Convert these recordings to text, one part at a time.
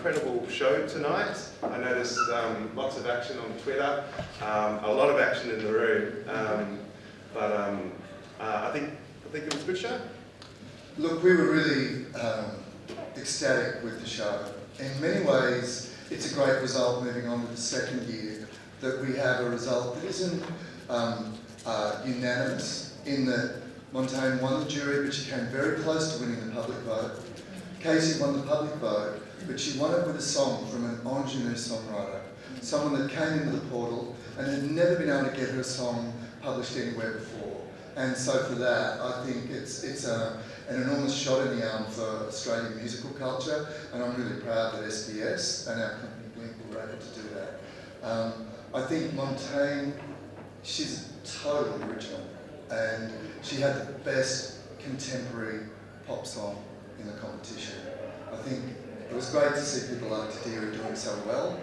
incredible show tonight. I noticed lots of action on Twitter, a lot of action in the room, I think it was a good show. Look, we were really ecstatic with the show. In many ways, it's a great result moving on to the second year, that we have a result that isn't unanimous, in that Montaigne won the jury, but she came very close to winning the public vote. Casey won the public vote, but she won it with a song from an ingenue songwriter, someone that came into the portal and had never been able to get her song published anywhere before. And so for that, I think it's an enormous shot in the arm for Australian musical culture, and I'm really proud that SBS and our company Blink were able to do that. I think Montaigne, she's totally original, and she had the best contemporary pop song in the competition. I think it was great to see people like Tadira doing so well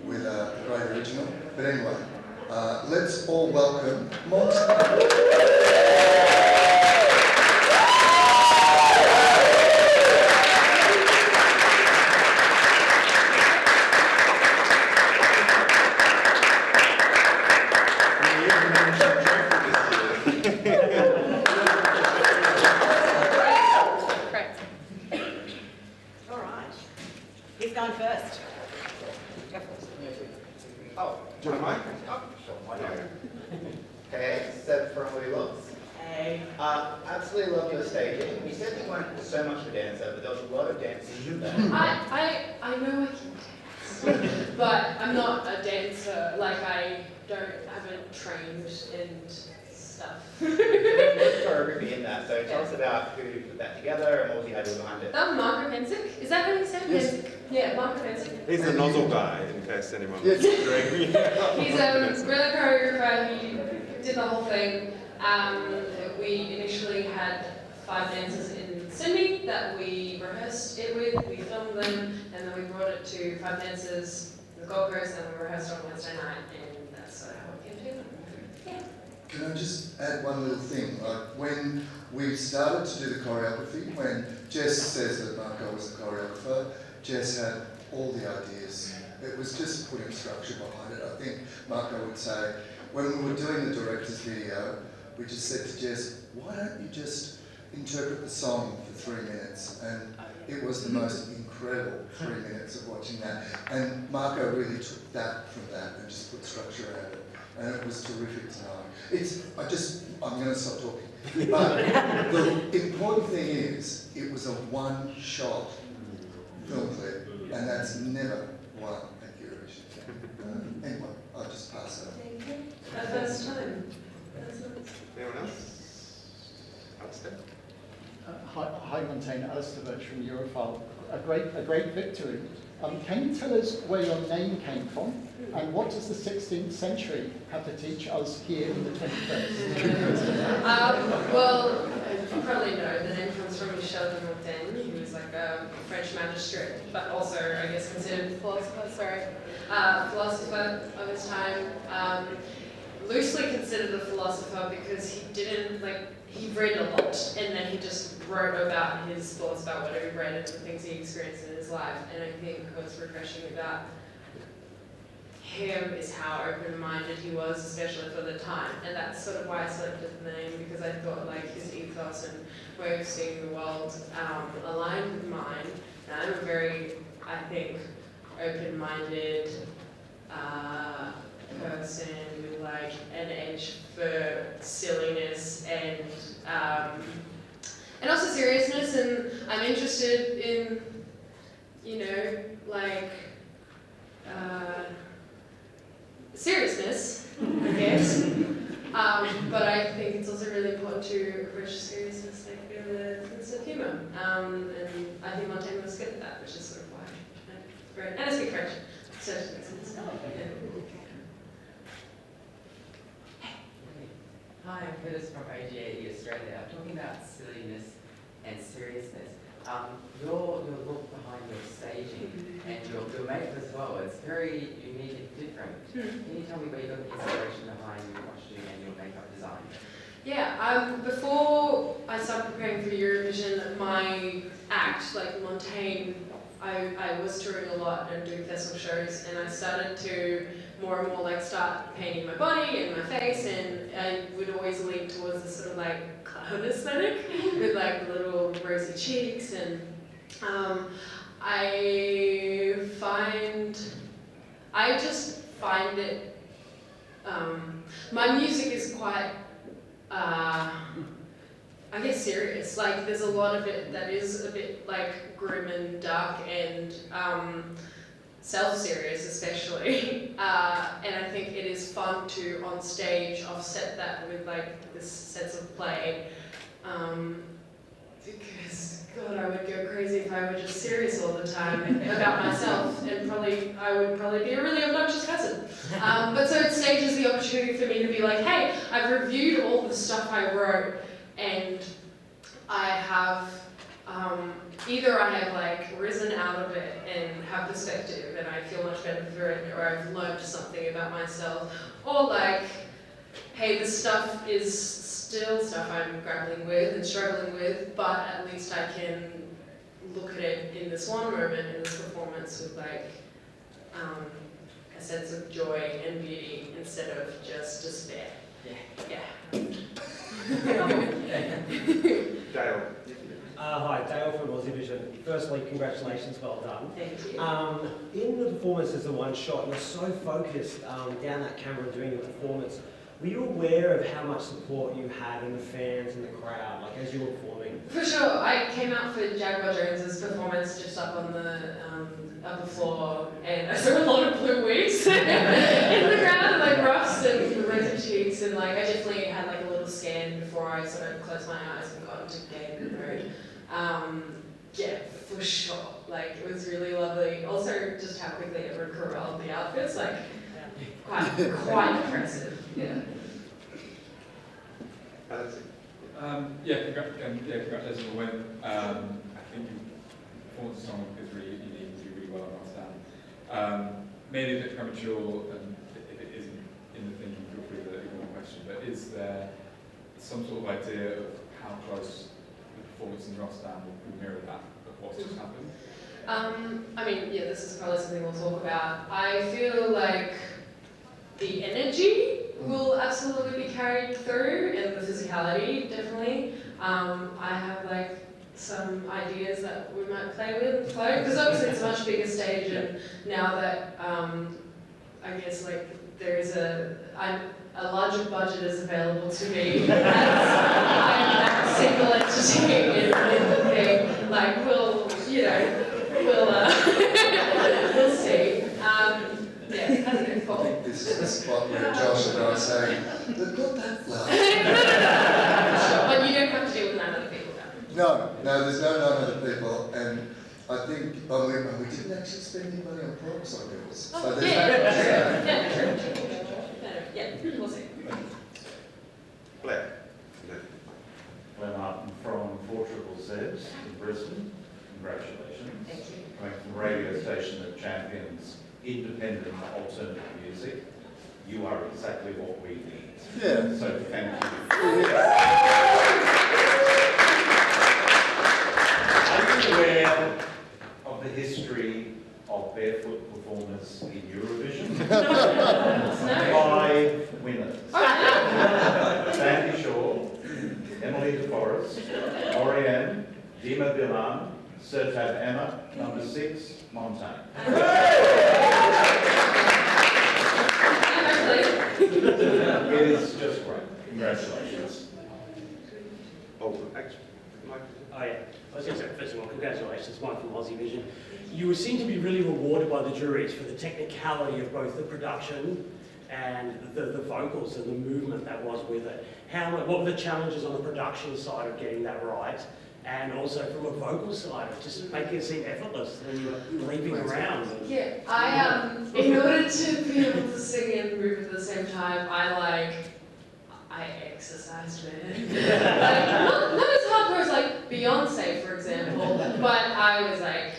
with a great original. But anyway, let's all welcome Montaigne. Absolutely love your staging. You said you weren't so much of a dancer, but there was a lot of dancing there. I know I can dance, but I'm not a dancer. Like, I haven't trained and stuff. There's choreography in that, so tell us about who put that together and what was the idea behind it. That was Mark Perkins. Is that how you said it? Yes. Yeah, Mark Perkins. He's the nozzle guy, in case anyone was wondering. He's a really choreographer. He did the whole thing. We initially had 5 dancers in Sydney that we rehearsed it with, we filmed them, and then we brought it to 5 dancers in the Gold Coast, and we rehearsed on Wednesday night, and that's sort of how it came together. Yeah. Can I just add one little thing? Like, when we started to do the choreography, when Jess says that Marco was the choreographer, Jess had all the ideas. It was just putting structure behind it. I think Marco would say, when we were doing the director's video, we just said to Jess, why don't you just interpret the song for 3 minutes? And it was the most incredible 3 minutes of watching that. And Marco really took that from that and just put structure around it. And it was terrific tonight. I'm going to stop talking. But the important thing is, it was a one-shot film clip, and that's never won at Eurovision. Anyway, I'll just pass it on. First time. Anyone else? Alistair? Hi Montaigne, Alistair Birch from Europhile. A great victory. Can you tell us where your name came from, and what does the 16th century have to teach us here in the 21st? Well, you probably know the name comes from Michel de Montaigne. He was like a French magistrate, but also, I guess, considered philosopher of his time. Loosely considered a philosopher because he read a lot, and then he just wrote about his thoughts about whatever he read and the things he experienced in his life. And I think what's refreshing about him is how open-minded he was, especially for the time. And that's sort of why I selected the name, because I thought like his ethos and way of seeing the world aligned with mine. And I'm a very, I think, open-minded person with like an edge for silliness and also seriousness, and I'm interested in, seriousness, I guess. But I think it's also really important to approach seriousness like with a sense of humour. And I think Montaigne was good at that, which is sort of why. And I speak French, so it makes sense. Hi, I'm Curtis from ESC Australia. Talking about silliness and seriousness. Your look behind your staging and your makeup as well, it's very unique and different. Can you tell me where you got the inspiration behind your costume and your makeup design? Yeah, before I started preparing for Eurovision, my act, like Montaigne, I was touring a lot and doing festival shows, and I started to more and more like start painting my body and my face, and I would always lean towards this sort of like clown aesthetic with like little rosy cheeks, and I just find it, my music is quite, I guess serious. Like there's a lot of it that is a bit like grim and dark and self-serious especially. And I think it is fun to on stage offset that with like this sense of play. Because God, I would go crazy if I were just serious all the time about myself, and I would probably be a really obnoxious person. But so stage is the opportunity for me to be like, hey, I've reviewed all the stuff I wrote, and I have either I have like risen out of it and have perspective, and I feel much better for it, or I've learned something about myself, or like, hey, this stuff is still stuff I'm grappling with and struggling with, but at least I can look at it in this one moment in this performance with like a sense of joy and beauty instead of just despair. Yeah. Dale. Hi, Dale from Aussie Vision. Firstly, congratulations, well done. Thank you. In the performance as a one shot, you're so focused down that camera doing the performance. Were you aware of how much support you had in the fans and the crowd, like as you were performing? For sure. I came out for Jaguar Jones's performance just up on the upper floor, and I saw a lot of blue wigs in the crowd, like ruffs and rosy cheeks, and like I definitely had like a little scan before I sort of closed my eyes and got into game mode. Yeah, for sure. Like it was really lovely. Also, just how quickly everyone corralled the outfits, like quite impressive. Yeah. Congratulations on when I think your performance song is really unique, you do really well on that. Maybe a bit premature, and if it isn't in the thinking, feel free to ignore the question, but is there some sort of idea of how close the performance in Rostam will mirror that of what's just happened? I mean, yeah, this is probably something we'll talk about. I feel like the energy will absolutely be carried through, and the physicality, definitely. I have like some ideas that we might play with and float, because obviously it's a much bigger stage, and now that I guess like there is a larger budget is available to me as I'm a single entity in the thing, like we'll see. Yeah, how's it I going? think this is the spot where Josh and I are saying, they've got that love. But you don't have to deal with 9 other people now. No, there's no 9 other people, and I think, we didn't actually spend any money on props on girls. So there's no Yeah, we'll see. Blair. Glenn Martin from 4ZZZ in Brisbane. Congratulations. Thank you. Coming from a radio station that champions independent alternative music, you are exactly what we need. Yeah. So thank you. Are you aware of the history of barefoot performers in Eurovision? 5 winners. Sandy Shaw, Emily DeForest, Oriane, Dima Bilan, Sertab Emma, number 6, Montaigne. It is just great. Congratulations. Oh, actually, Mike. Oh yeah, I was going to say, first of all, congratulations, Mike from Aussie Vision. You seem to be really rewarded by the juries for the technicality of both the production and the vocals and the movement that was with it. What were the challenges on the production side of getting that right? And also from a vocal side, of just making it seem effortless when you're leaping around. Yeah, in order to be able to sing and move at the same time, I exercised, man. Like, not as hardcore as like Beyonce, for example, but I was like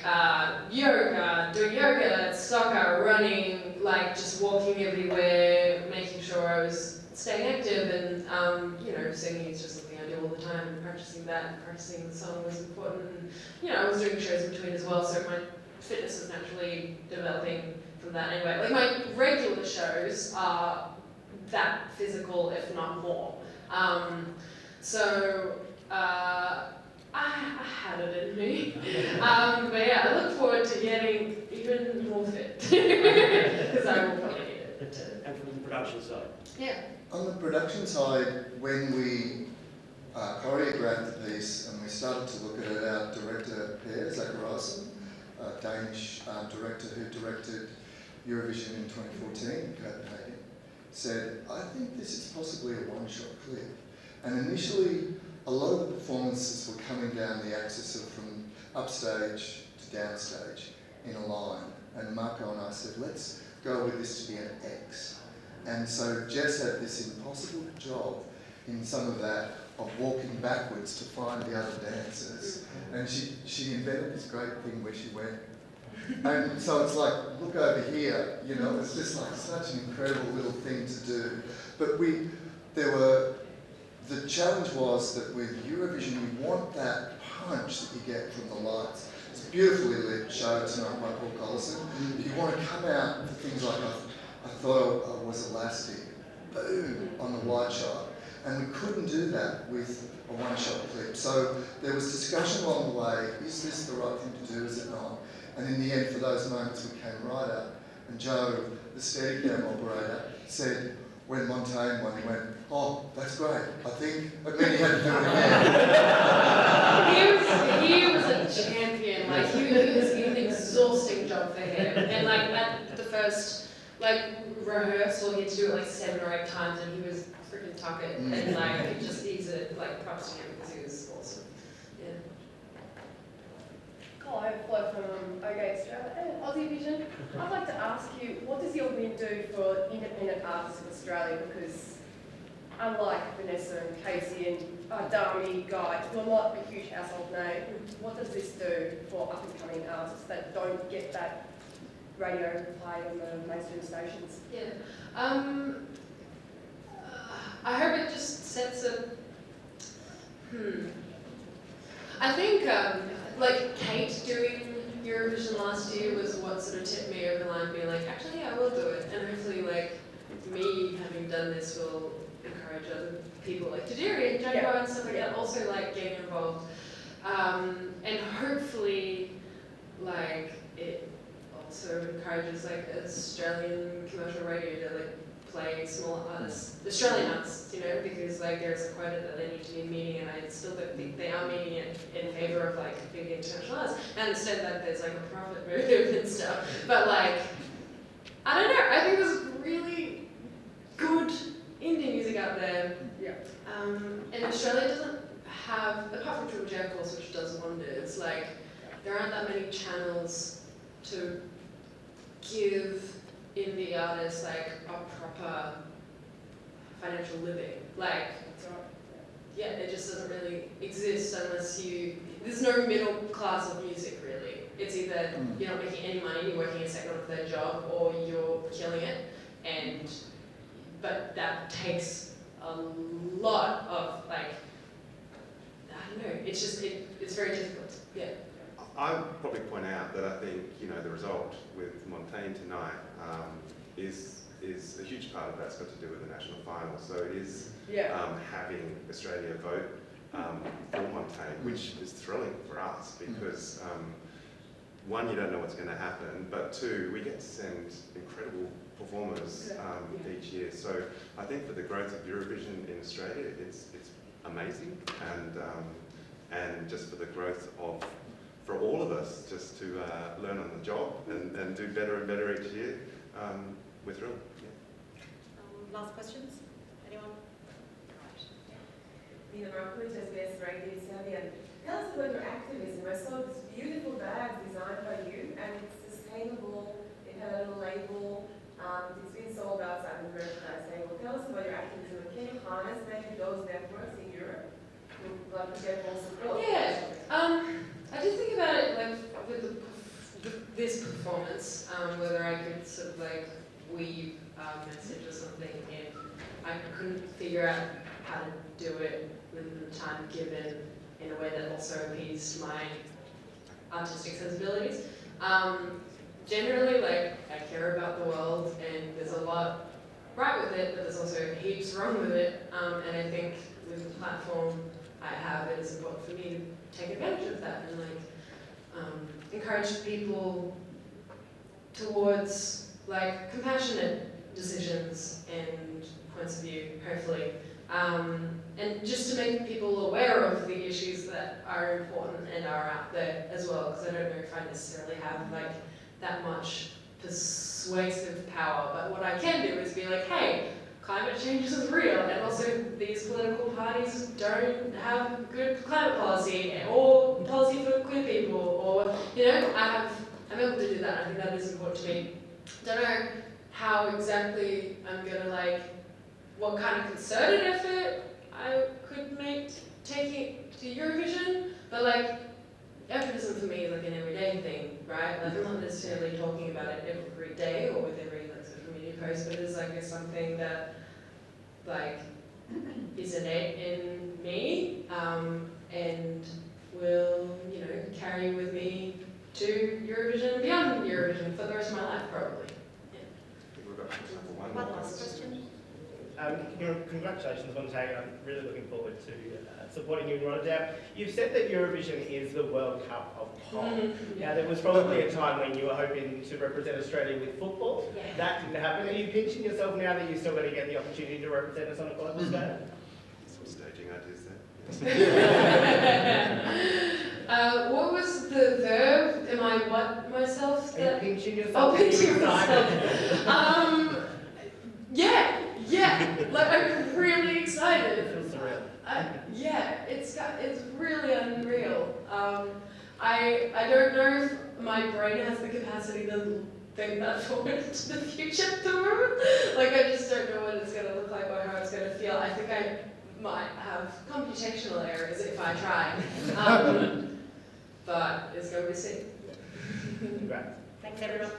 yoga, doing yoga, soccer, running, like just walking everywhere, making sure I was staying active, and singing is just something I do all the time, and practicing the song was important, and I was doing shows in between as well, so fitness is naturally developing from that anyway. Like my regular shows are that physical, if not more. I had it in me. But yeah, I look forward to getting even more fit. Because I will probably need it. And from the production side? Yeah. On the production side, when we choreographed the piece and we started to look at it, our director, Per Zachariasen, a Danish director who directed Eurovision in 2014 in Copenhagen, said, I think this is possibly a one-shot clip. And initially, a lot of the performances were coming down the axis of from upstage to downstage in a line. And Marco and I said, let's go with this to be an X. And so Jess had this impossible job in some of that of walking backwards to find the other dancers. And she invented this great thing where she went, and so it's like, look over here, you know, it's just like such an incredible little thing to do. But the challenge was that with Eurovision, you want that punch that you get from the lights. It's a beautifully lit show tonight by Paul Collison. You want to come out for things like, I thought I was elastic, boom, on the wide shot. And we couldn't do that with a one-shot clip. So there was discussion along the way, is this the right thing to do, is it not? And in the end, for those moments, we came right up. And Joe, the Steadicam operator, said, when Montaigne won, he went, oh, that's great, I think. And then he had to do it again. He was a champion. Like, it was an exhausting job for him. And like at the first rehearsal, he had to do it like 7 or 8 times, and he was freaking tuckered. And like, he's props to him because he was awesome. Yeah. Hi, Flo from OGAE Australia and Aussie Vision. I'd like to ask you, what does your win do for independent artists of Australia? Because unlike Vanessa and Casey and Dami, Guy, who are not a huge household name, what does this do for up-and-coming artists that don't get that radio play on the mainstream stations? Yeah. I hope it just sets a... I think, like Kate doing Eurovision last year was what sort of tipped me over the line, being like, actually, I will do it. And hopefully, like, me having done this will encourage other people, like Tadiri and Jaguar and stuff like that, also, like, getting involved. And hopefully, like, it also encourages, like, Australian commercial radio to, like, play small artists, Australian artists, you know, because like there's a quota that they need to be meeting, and I still don't think they are meeting it in favour of like big international artists. I understand that there's like a profit motive and stuff, but like, I don't know, I think there's really good indie music out there. Yeah. And Australia doesn't have, apart from Triple J of course, which does wonders, like there aren't that many channels to give indie artists like a proper financial living. Like, yeah, it just doesn't really exist unless there's no middle class of music really. It's either you're not making any money, you're working a second or third job, or you're killing it. But that takes a lot of like, I don't know, it's just, it's very difficult, yeah. I would probably point out that I think, you know, the result with Montaigne tonight is a huge part of that's got to do with the national final. So it is having Australia vote for Montaigne, which is thrilling for us because one, you don't know what's going to happen, but two, we get to send incredible performers each year. So I think for the growth of Eurovision in Australia, it's amazing, and just for the growth of, for all of us, just to learn on the job and do better and better each year, we're thrilled. Yeah. Last questions? Anyone? Nina Markovic, SBS Radio Australia. Tell us about your activism. I saw this beautiful bag designed by you, and it's sustainable. It had a little label. It's been sold outside the merchandise table. Tell us about your activism. Can you harness maybe those networks in Europe to get more support? Yeah. I did think about it like with this performance, whether I could sort of like weave a message or something in. I couldn't figure out how to do it within the time given in a way that also appeased my artistic sensibilities. Generally, like, I care about the world, and there's a lot right with it, but there's also heaps wrong with it. And I think with the platform I have, it is important for me to take advantage of that and like encourage people towards like compassionate decisions and points of view, hopefully. And just to make people aware of the issues that are important and are out there as well, because I don't know if I necessarily have like that much persuasive power, but what I can do is be like, hey, climate change is real, and also these political parties don't have good climate policy or policy for queer people, or, you know, I'm able to do that. I think that is important to me. Don't know how exactly I'm gonna like, what kind of concerted effort I could make taking to Eurovision, but like, activism for me is like an everyday thing, right? Like I'm not necessarily talking about it every day or with every like social media post, but it's like it's something that like is innate in me and will, you know, carry with me to Eurovision and beyond Eurovision for the rest of my life, probably. Yeah. We've got one One more last question. Congratulations, Montaigne. I'm really looking forward to supporting you in Rotterdam. You've said that Eurovision is the World Cup of pop. Now, there was probably a time when you were hoping to represent Australia with football. Yeah. That didn't happen. Are you pinching yourself now that you're still going to get the opportunity to represent us on a global stage? Some staging ideas there. What was the verb? Am I what myself? Are you pinching yourself? Oh, pinching myself. Yeah. Like I'm really excited. It feels surreal. Yeah, it's really unreal. I don't know if my brain has the capacity to think that forward into the future at the moment. Like I just don't know what it's going to look like or how it's going to feel. I think I might have computational errors if I try. But it's going to be sick. Congrats. Thanks, everyone.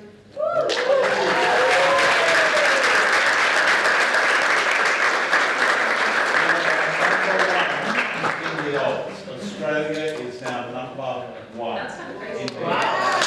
In the odds, Australia is now number one. That's kind of crazy. Wow.